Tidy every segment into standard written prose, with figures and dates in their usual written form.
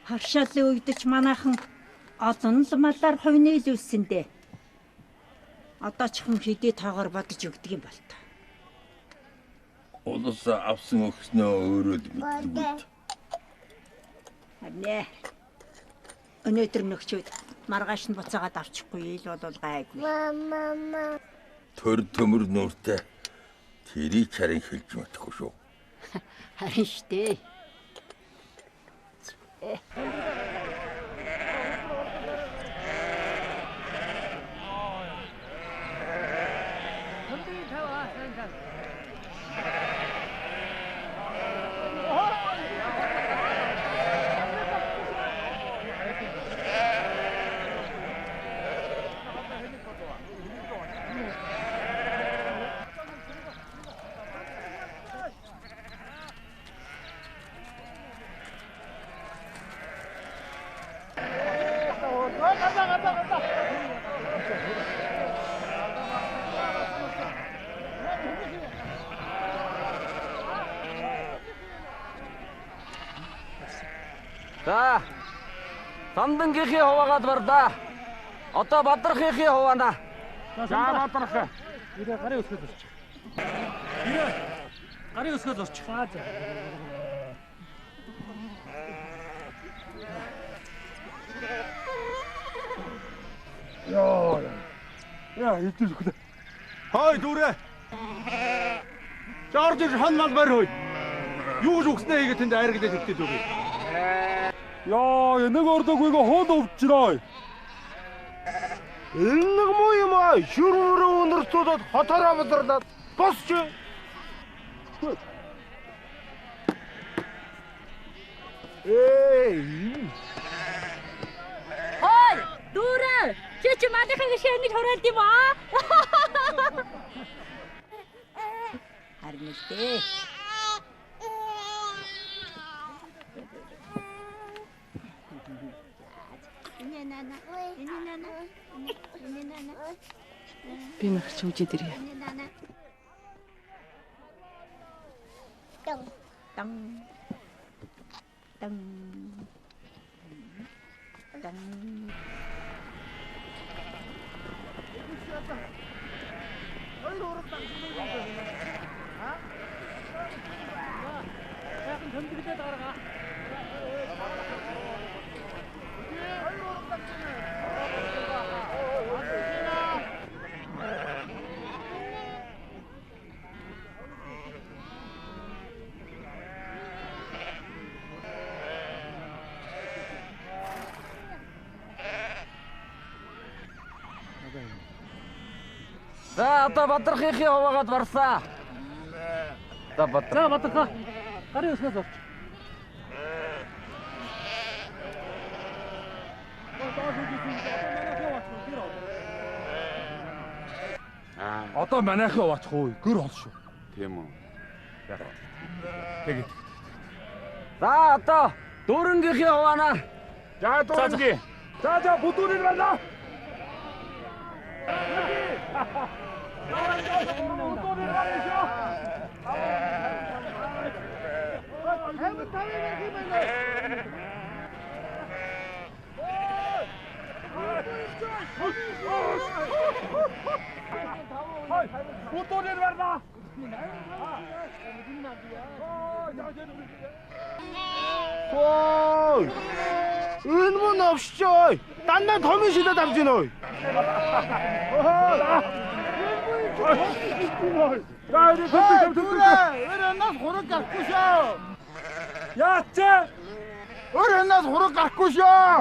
Харшаалын үедч манайхан олон малаар хувийн илүүлсэн дээ. Одоо ч хэм хэдий тоогоор бодож өгдөг юм бол та. Улс авсан өгснөө өөрөө л мэддэг. Нэ. Өнөөдөр нөхчүүд маргааш нь буцаагаад авчихгүй ил бол гайгүй. Мама. Төр төмөр нүртэй тэрийг харин хэлж мэдэхгүй шүү. Харин штэ. За. Самдангийнхээ хуваагаад бар да. Одоо Бадрахынхээ хуваана. За Бадрах. Ирээ гарын өсгөл орчих. Ирээ гарын өсгөл орчих. За. Яа, идэл өглөө. Хой дүүрээ. Жорж хан мал барь хой. Юу ч үгснээ хийгээд тэнд айрагдаж өгдөг үгүй. Яа, нэг ордоггүйг ход өвчрөө. Нэг муу юм аа. Шүрмөрөө өнөрцөөд хотороо бодрлаад босч. Ой, дүүрээ. Чи манайхан гişээ ингэж хураалд юм аа? Харин л дээ. Би махч үжид ирье. Тан. Тан. Тан. Яахан тэмдэглээд гаргаа. За одоо Бадрахынхээ хуваагаад барсаа. За Бадрах. Гарын өсгөл орчих. Одоо манайхаа уучих уу? Гэр хол шүү. Тийм үү. Тэгээд. За одоо дүүрэнгийнхээ хуваана. За дүүрэнгийн. За бүдүүрийн байна. Бүдүүрийн байна. Ой! Энэ мөн авшчой. Дандаа томын шилээд авч гин ой. Өрөөнөөс хураг гарахгүй шөө. Яач? Өрөөнөөс хураг гарахгүй шөө.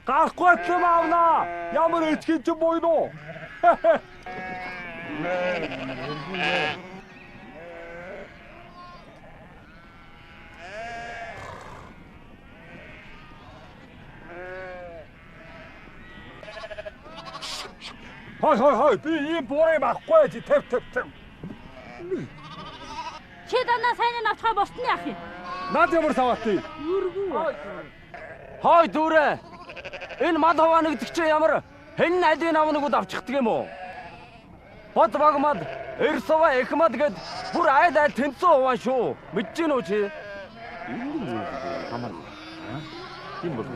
Гарахгүй юм аавна. Ямар эцгийн ч буйно. Хой би ийм буурыг авахгүй тэв. Чи дандаа сайн авчихаа босны яах юм? Наад ямар саваатай. Хой дүүрээ. Энэ мад хаваа нэгдэг чи ямар хэн алийг авнагууд авчихдаг юм уу? Бод багмад, эрсова эхмад гэд бүр айл тэнцүү хуваа шүү. Мэдэж гинөө чи? Тийм бол.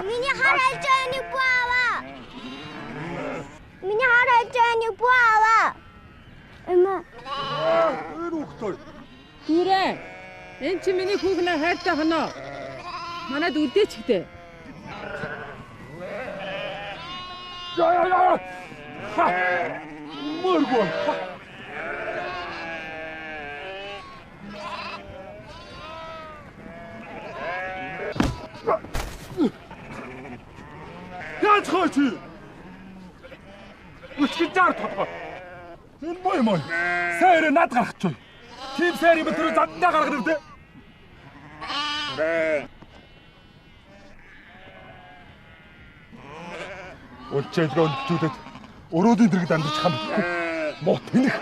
Миний хар альж байгааг буаваа. Миний хар альж байгааг буаваа. Эмээ. Өрөөхтэй. Дүүрээ. Энд чи миний хүүхнээ хайртай хоноо. Манайд үдээч гэдэг. Яа. Мөргөө. Яаж хооч? Үчигдээр тодгоо. Энэ мой. Сайр над гарах ч. Тим сайрын өдрөө заддаа гаргах нэ. Улчээлгөө өндчүүдэд өрөөдийн дэргэд амьдчих юм. Муу тэнэх.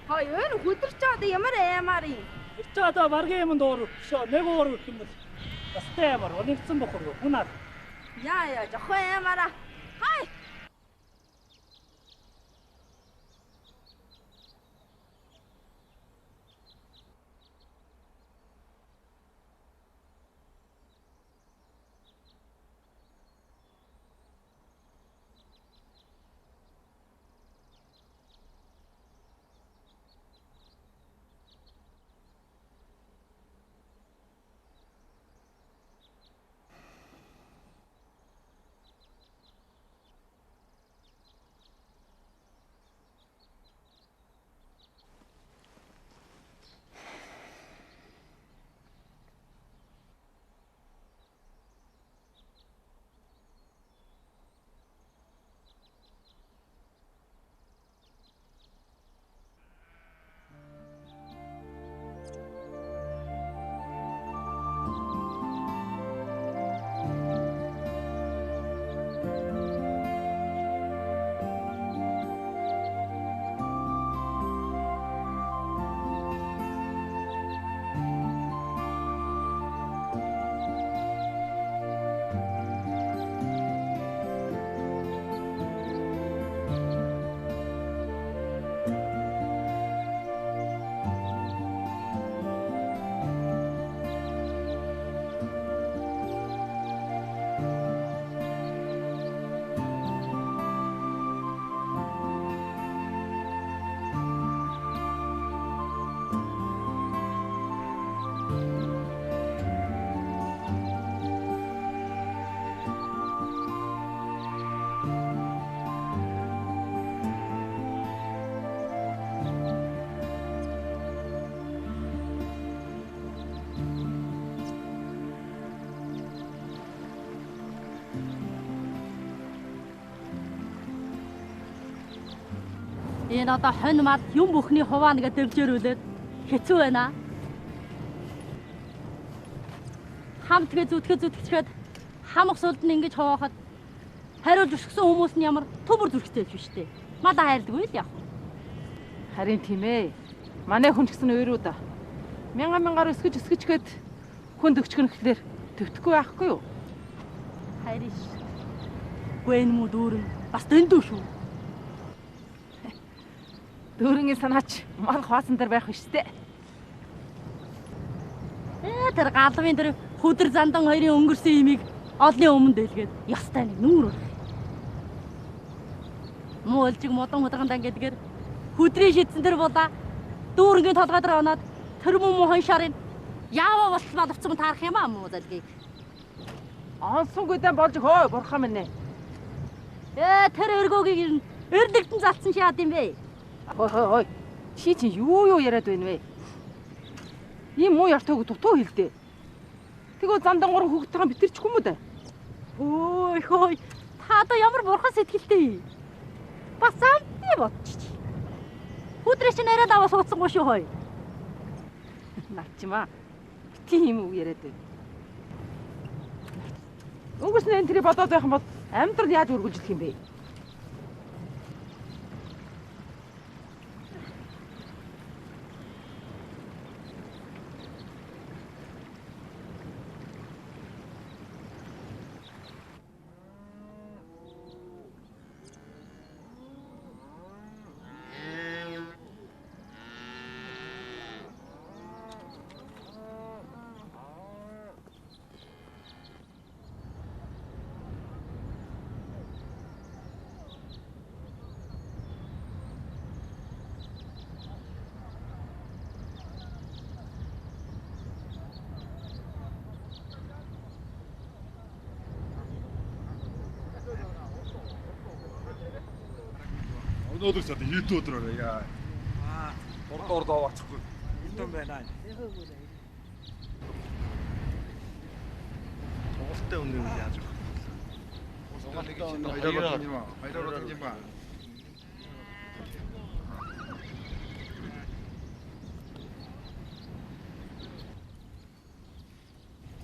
Хой өөр хөдөрч чад ямар аймаар юм. Чи одоо баргийн юм дуур нэг уур гэх юм бол бастай ямар өнөгцөн бохор хүнаа. Яа жохоо аймаараа. Хай. Энэ одоо хонь мад юм бүхний хуваана гэдэг дэвжээрүүлээд хэцүү байна. Хамтгээ зүтгэхэд хамх сулд нь ингэж хуваахад хариулж өсгсөн хүмүүс нь ямар төмөр зүрхтэй биш үү? Мада хайрдаггүй л яах вэ? Харин тийм ээ. Манай хүн ч гэсэн өөрөөд мянгаар өсгөжгээд хүнд өгчгөнхлээр төвтөхгүй байхгүй юу? Хайрш. Гүн муу дүүрэн бас дэндүү шүү. Дүүрэнгийн санаач ман хуваасан дээр байх штэ. Тэр галвын тэр хүдэр зандан хоёрын өнгөрсөн имийг олны өмнө дэлгээд ястай нэг нүүр. Муулжиг модон худагдан гэдгээр хүдрийн шидсэн тэр булаа дүүрэнгийн толгой дээр оноод тэр муу хоншарын яава болтмал авцсан таарах юм аа муу залгийг. Онсонгүйдэн болж хөө бурхан минь. Тэр өргөөгийг эрдэгтэн залцсан шаад юм бэ. Хой. Чи чинь юу яриад байна вэ? Ийм муу яртайг дутуу хэлдэ. Тэгвэл зандан гурван хүүхдтэйгээ битэрчихгүй юм уу да? Хөөй. Та одоо ямар бурхан сэтгэлтэй. Бас амтны бодчих. Хүдрээ чинь арай даваа суудсангүй шүү хой. Начмаа. Битгий юм уу яриад байна. Өнгөрсөн энэ тэрийг бодоод байх юм бол амьдрал яаж үргэлжлэх юм бэ? Өнөөдөр сая YouTube өдрөөр яа. Урд аваачихгүй. Үлдэн байна. Уустай өнөө яаж вэ? Баяраар тийм ба.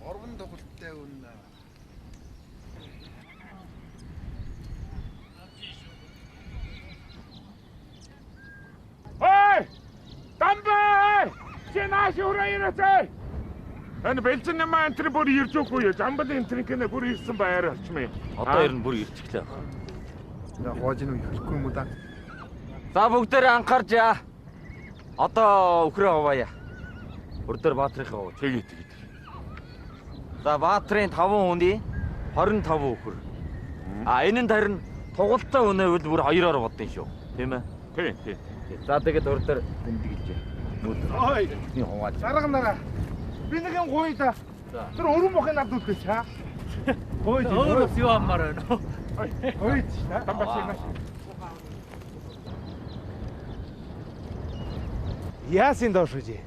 Орвон тоглолттой үнэ. Дамбай! Чинааш урайраатай. Энэ бэлзэн намаа энтри бүр ирж өггүй юу? Замбал энтриг нэ бүр ирсэн байр болчмээ. Одоо ер нь бүр ирчихлээ. Яг гоожин уу ихэхгүй юм уу да? За бүгдээрээ анхаарч яа. Одоо өхрөө хаваая. Өрдөр Баатрийнхаа хав. Тэгээд. За Баатрын 5 хүний 25 өхөр. Энэ нь харин тугалтай үнэ үл бүр 2-оор бодсон шүү. Тийм ээ? Тийм. За тэгээд өрдөр тэмдэглэж. Ой. Бидний хаваач. Дараагаар. Би нэг юм гуй да. Тэр өрөн мохын авд үлдээч хаа. Гуй. Өөрөөс юу аммаар байна. Гуйч та. Дамбай. Яасын доошгүй.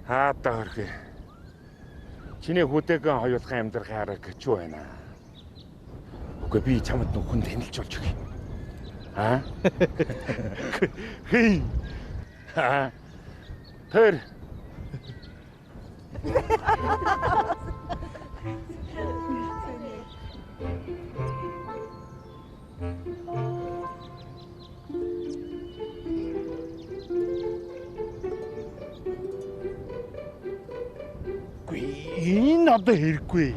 Хаата хөрхөө. Чиний хүдээгэн хоёулахын амьдрах хараг гэж байна. Үгүй би чамд нүхэн танилж болж өгье. Аа? Хей. Аа. Тэр. Энэ одоо хэрэггүй.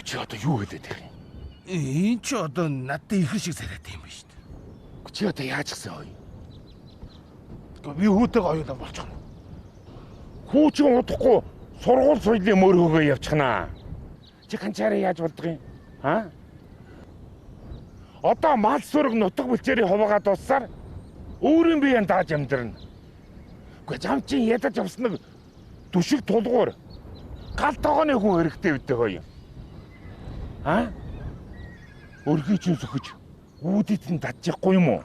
Чи одоо юу хэлээд байгаа юм? Энэ ч одоо надад их шиг сарайтай юм ба шүү дээ. Чи одоо яаж гисэн хой? Би хүүтэйг оюулаа болчихно. Хүүчин удахгүй сургууль соёлын мөрөөгөө явчихнаа. Чи ганцаараа яаж болдго юм? Аа? Одоо мал сүрэг нутаг бүлчээрийн хуваагаа дуусаар өөрийн биеийн дааж амьдрна. Гэхдээ зам чи ядаж авсныг дүшиг тулгуур гал тогооны хүн хэрэгтэй үдэ хой. Аа? Өргөж юм сөхөж үүдэд нь дадчихгүй юм уу?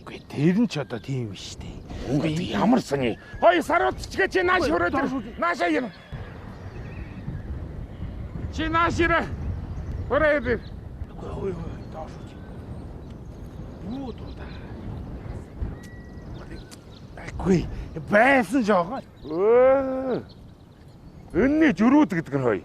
Үгүй тэр нь ч одоо тийм биш дээ. Үгүй ямар сони. Хой саруутчгээ чи нааш өрөөд наашаа юм. Чи нааш ирэ. Өрөөд. Ой доош. Юу дуу да. Гүй байсан жоохон. Өнний жөрүүд гэдэг нь хой.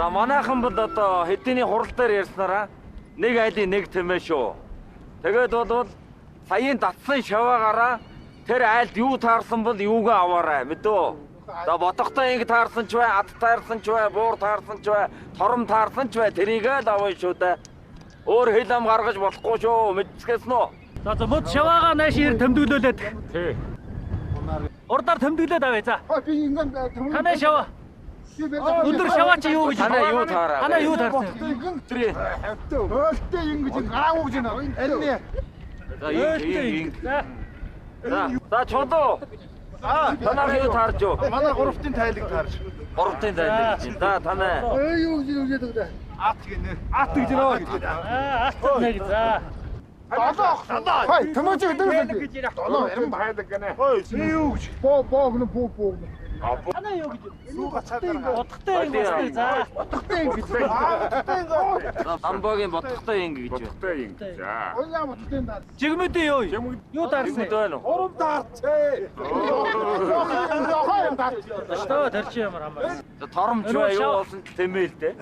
За манайхан бол одоо хэдийний хурал дээр ярьснараа нэг айлын нэг тэмээ шүү. Тэгээд бол саяын татсан шаваагаараа тэр айлд юу таарсан бол юугаа аваарай мэдөө. За ботхтой ингэ таарсан ч бай, ад таарсан ч бай, буур таарсан ч бай, тором таарсан ч бай тэрийгээ л авъя шүү дээ. Өөр хэл ам гаргаж болохгүй шүү. Мэдсгэсэн үү? За мод шаваагаа нааш ир тэмдэглүүлээд. Тий. Урдаар тэмдэглээд авъя за. Би ингэн Танай шаваа. Өндөр шаваа чи юу гэж? Танай юу таараа? Танай юу таарсан? Тэрий. Өөлтөө ингэж гараагүй гэж байна. Аль За ингэ. За чодоо. Танай юу таарч юу? манай 3-ын тайлыг таарч. 3-ын тайлбар чинь. За танай. Юу гэж өгдөө. Ат гинэ. Ат гэж нөө гэж. Ат нэг за. Хай, тэмээч гэдэг. Долоо ярим байдаг гэнэ. Юу гэж? Боо. Танай юу гэж? Утгатай ингэ за. Утгатай ингэ. Амбогийн ботхтой ингэ гэж. За. Ояа утгатай даа. Жигмэдээ юу? Юу таарсан? Байна уу? Урам таарчээ. Өстөө тарч ямар хамаа. Торомч бай юу болсон тэмээл дээ.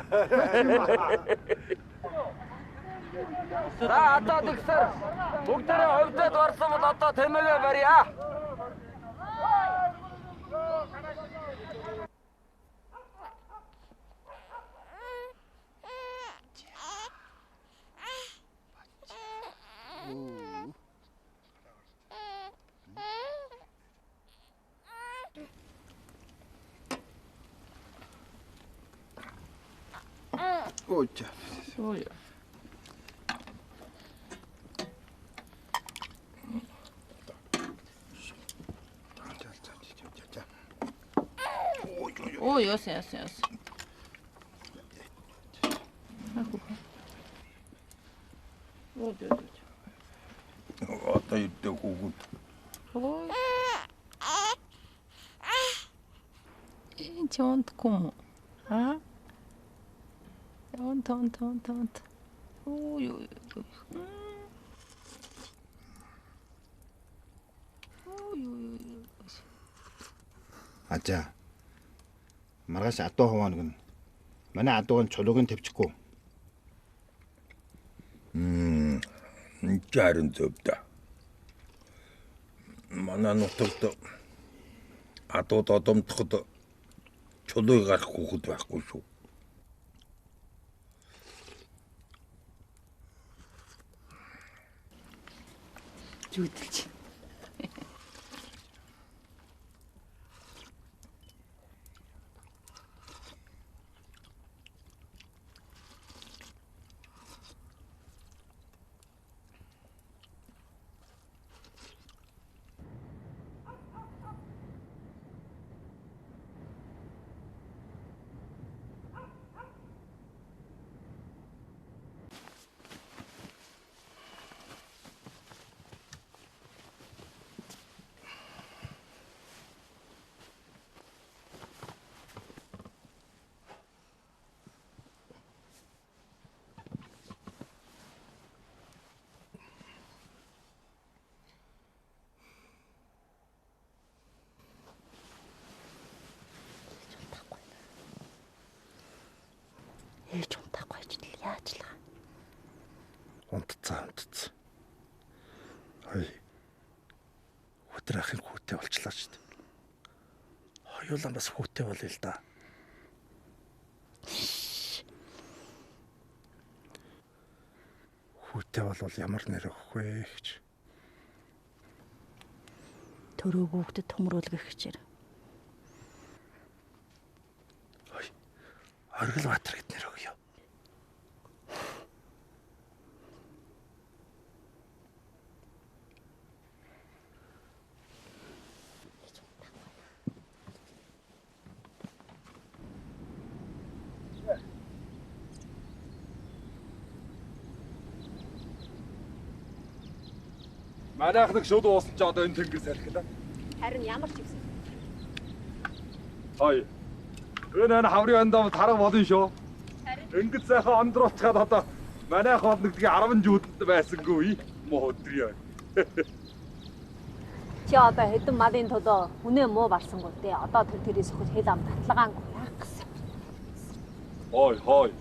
За одоо тэгсэр бүгдээрээ хөвдөд орсон бол одоо тэмээгээ барья. Ой. Ой. Ой, яс. Одоо ирдэг хүүгүүд. Ой. чи унтахгүй юм уу? Аа? Унт. Ой. Ажаа. Маргааш адуу хуваанаг нь. Манай адууг нь чулууг нь тавьчихгүй. Жарын зөвдө. Манай нутагт адууд одомдоход чулууг гарах хүүхэд байхгүй шүү. Зүудэлж. Ээж унтахгүй ажил яачлаа. Унтцаа. Хой. Өдөр ахын хүүтэй болчлаа шүү дээ. Хоёулаа бас хүүтэй болъё л да. Хүүтэй болвол ямар нэр өгөх вэ гэж. Төрөө хүүхдэд төмрүүлгэх хичээр. Оргил Баатар гэд нэр өгье. Манайхныг шууд уусан ч одоо энэ тэнгэр салхилаа. Харин ямар ч юм. Хой. Энэ хаврын андаа тарга болно шүү. Ингэж сайхан ондруулчаад одоо манайх одногдгийн 10 жүүдэнд байсангүй муу өдрөө. Чи одоо хэдэн малын төлөө үнэ муу барсангүй те. Одоо тэрээс өгөх хэл ам татлагаангүй яах гэсэн. Хой.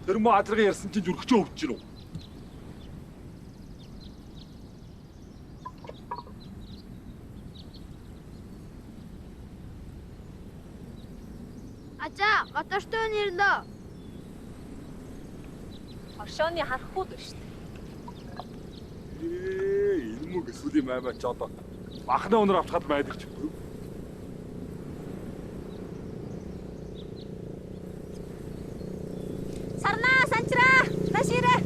Тэр муу азрыг ярьсан чинь зүрхчөө өвч гинөө. Ажаа, готоштой нэрлээ. Оршооны харахгүй дээ шүү дээ. Энэ мөг эсвэл маймаа ч одоо махны өнөр авчихад байдаг ч үгүй. Сарнаа, санчраа, ташираа.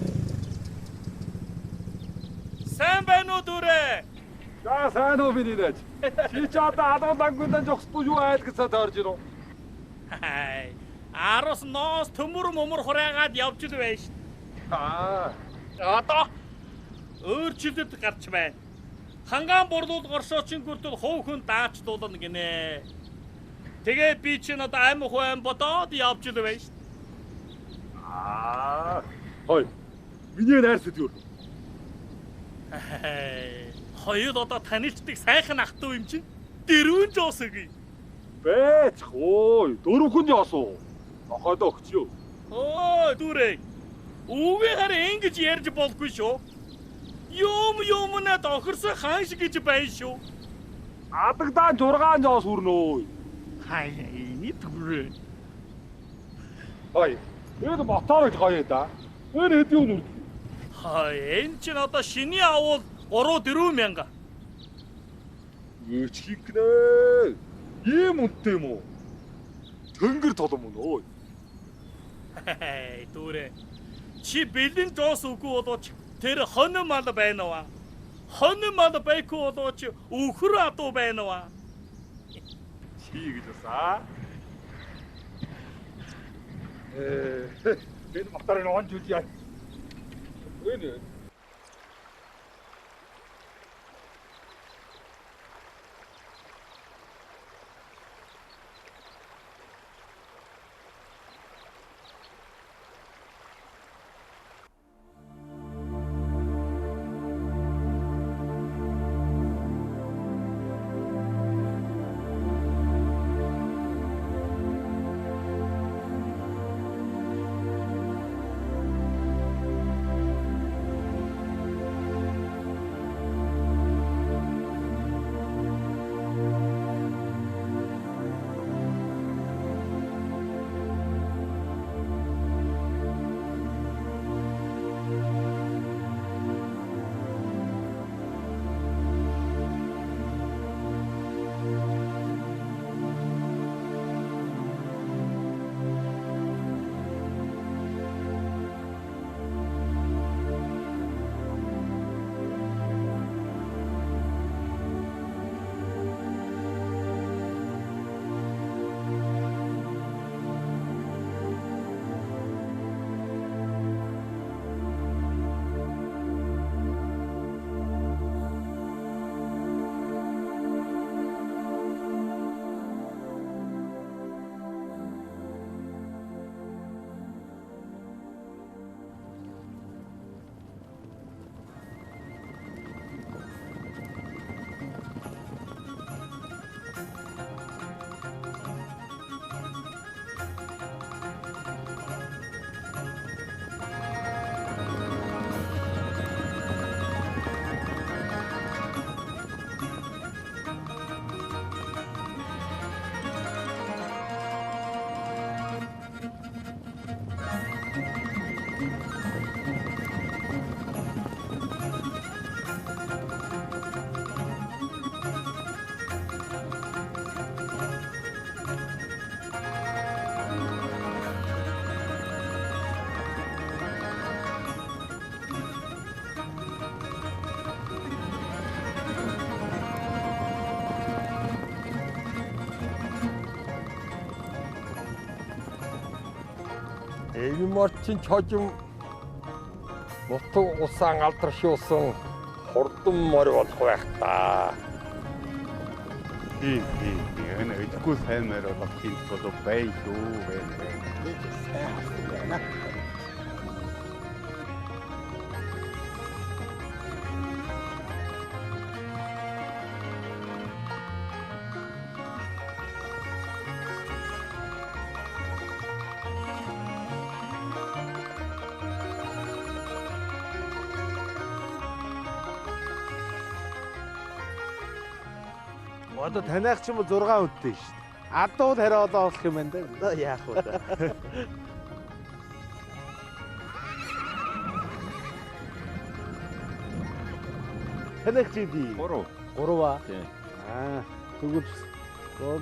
Сайн байна уу дүүрээ? За сайн уу миний нэж. Чи ч одоо адуулангүйдэн жогсдгүй юу айлгсаад орж ирв. Арус ноос төмөр мөмөр хураагаад явж л байж. Одоо өөрчлөлт гарч байна. Хангаан бурлуул горшоочин бүртэл хов хүн даачдуулна гинэ. Тэгээ би чинь одоо амь хуайм бодоод явж л байж. Хой. Миний найр сэдвэр. Хоёул одоо танилцдаг сайхан ах トゥ юм чинь дэрүүн жоосгүй. Бэч хой. Дөрөвхөн яасуу. Нохоод өгчөө. Оо дүүрээ. Үгүй харин ингэж ярьж болгүй шүү. Юм нэ тохирсон хаан шиг гэж байна шүү. Адагдаа 6 жоос хүрнөө. Хай энэ дүүрээ. Хой. Энэ мотор гоё да. Энэ хэд юу нүр. Хай энэ чинь одоо шиний авал 3-4 мянга. Өөч хинкнэ. Ийм үнэтэй юм уу? Тэнгэр толом мөн өө. Дүүрээ. Чи бэлэн жоос үгүй болооч тэр хонь мал байна уу? Хонь мал байхгүй болооч өхөр адуу байна уу? Чи гэж баса. Энэ мотор нь онж үгүй яа. Энэ Элморчин чожим нутаг усаан алдаршуулсан хурдан морь болох байх та. Энэ эдггүй сайн мэр болох тийм бол бай шүү байна. Одоо таниах ч юм уу 6 өдтэй шүү дээ. Адуу хараа олоо олох юм байна да. Яах вэ? Таниах чи ди. 3. 3 ба. Тийм. Тэгвэл гол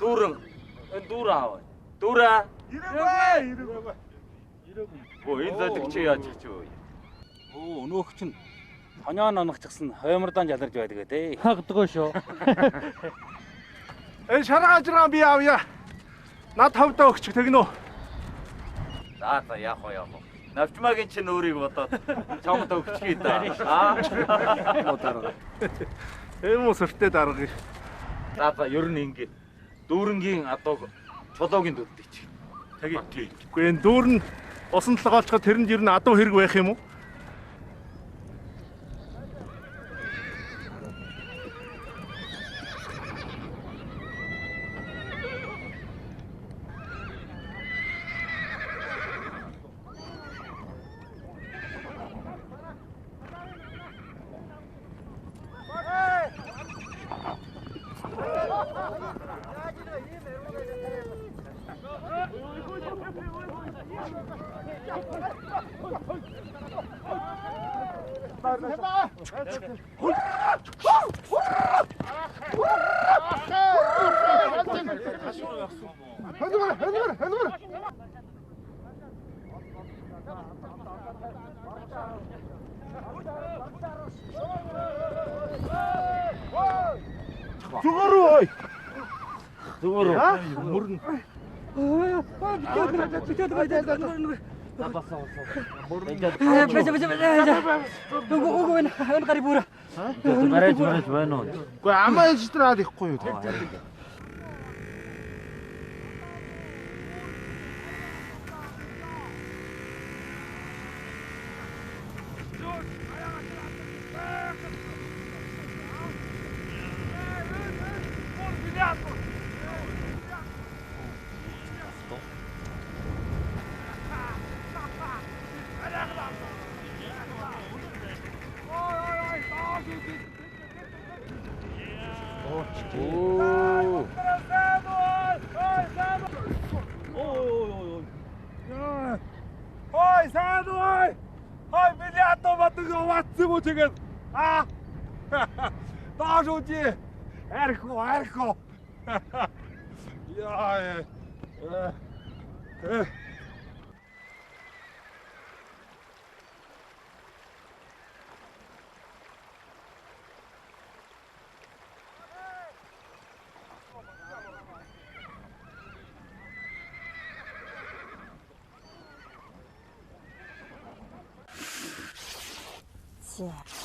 Дүүрэн энэ дүүр аав. Дүүрээ. Ирээгүй. Оо энэ зодог чи яаж ч вэ? Оо өнөөх чинь хоньоо ноногчсан хоймордон жаларж байдаг ээ. хагдгаа шүү. Энэ шаргаажраа би авъя. Над хавдаа өгчих тэгнэ үү? За яах вэ? Навчмагийн чинь өөрийг бодоод чамд өгчихье да. Аа. Эм усртээ дарга. За ер нь ингэ дүүрэнгийн адууг чулуугийн дүддэг чи. Тэгье. Үгүй энэ дүүр нь усан толгой олцоход тэрэнд ер нь адуу хэрэг байх юм уу? Зүгээрөө. Зүгээр. Мөрн. Барайж байна уу? Үгүй амаа ижтраад ихгүй юу? Оо. Ой, сайн уу? Хой миний атом батг оваацсан уу тэгээд Доош үжи. Архо. Яа. Зүгээр.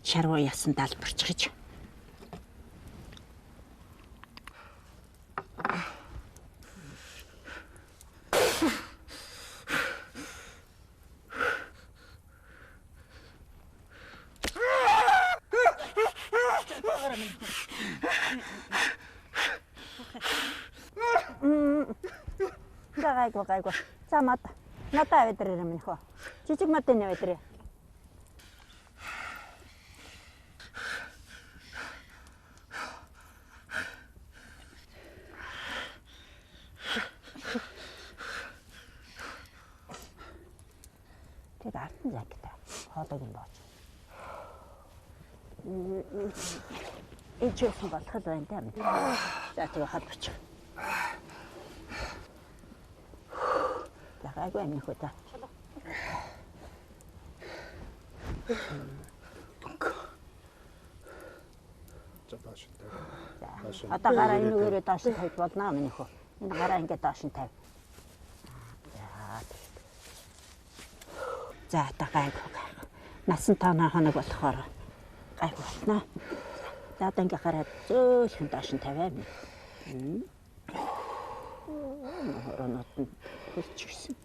Шаргуу ясан далбарч гэж. Гайгүй. За надаа авдраа юм нөхөө. Жижиг мат энэ авдраа. Тэр артын жакет хоолойг юм бооч. Эцэс болох л байна тийм. За тэгээ хадвч. Гайгүй юм нөхөө та. Одоо гараа энэ үгээрээ доош тавьж болно минь нөхөө. Энэ гараа ингээд доош тавь. За одоо гайгүй. Насан тооноо хоног болохоор гайгүй болно. За одоо ингээд гараа зөөлхөн доош тавиа минь. Хоронот хөлчихсэн.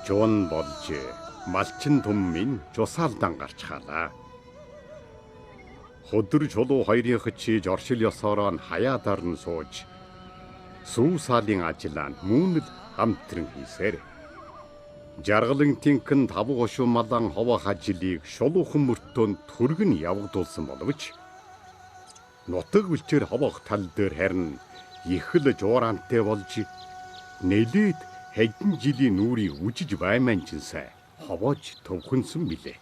Жон болж малчин түммийн жусаалдан гарч хаалаа. Хөдөр чулуу хоёрынх чиж оршил ёсоор нь хаяадаар нь сууж сүү саалын ажиллаанд мөнл хамтран хийсээр. Жаргалан тинхэн тавг ошуу малан ховох ажлыг шулуухан мөртөнд түргэн явагдуулсан боловч нутаг үлчээр ховох тал дээр харин их л жуурантай болж нэлээд хэдэн жилийн нүрийг үжиж байманчинсай ховоож төвхөнсөн билээ.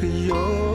Your